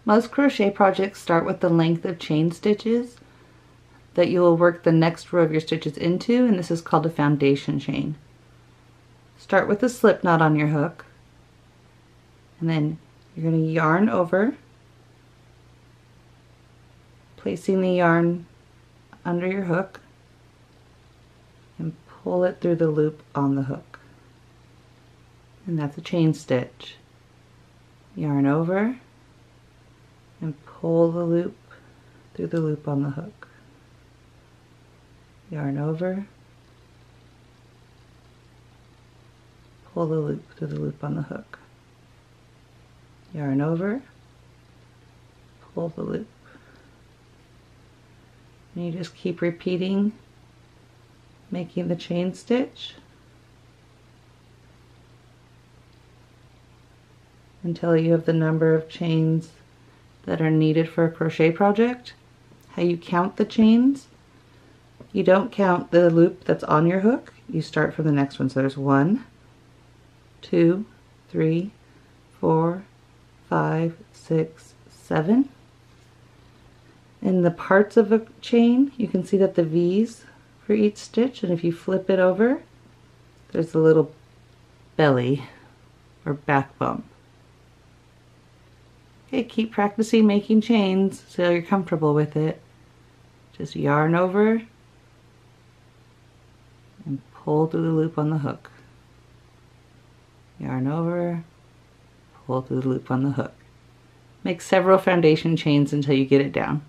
Most crochet projects start with the length of chain stitches that you will work the next row of your stitches into, and this is called a foundation chain. Start with a slip knot on your hook, and then you're going to yarn over, placing the yarn under your hook, and pull it through the loop on the hook. And that's a chain stitch. Yarn over and pull the loop through the loop on the hook. Yarn over, pull the loop through the loop on the hook. Yarn over, pull the loop. And you just keep repeating, making the chain stitch until you have the number of chains that are needed for a crochet project. How you count the chains: you don't count the loop that's on your hook, you start from the next one. So there's 1, 2, 3, 4, 5, 6, 7. In the parts of a chain, you can see that the V's for each stitch, and if you flip it over, there's a little belly or back bump. Okay, keep practicing making chains so you're comfortable with it. Just yarn over and pull through the loop on the hook. Yarn over, pull through the loop on the hook. Make several foundation chains until you get it down.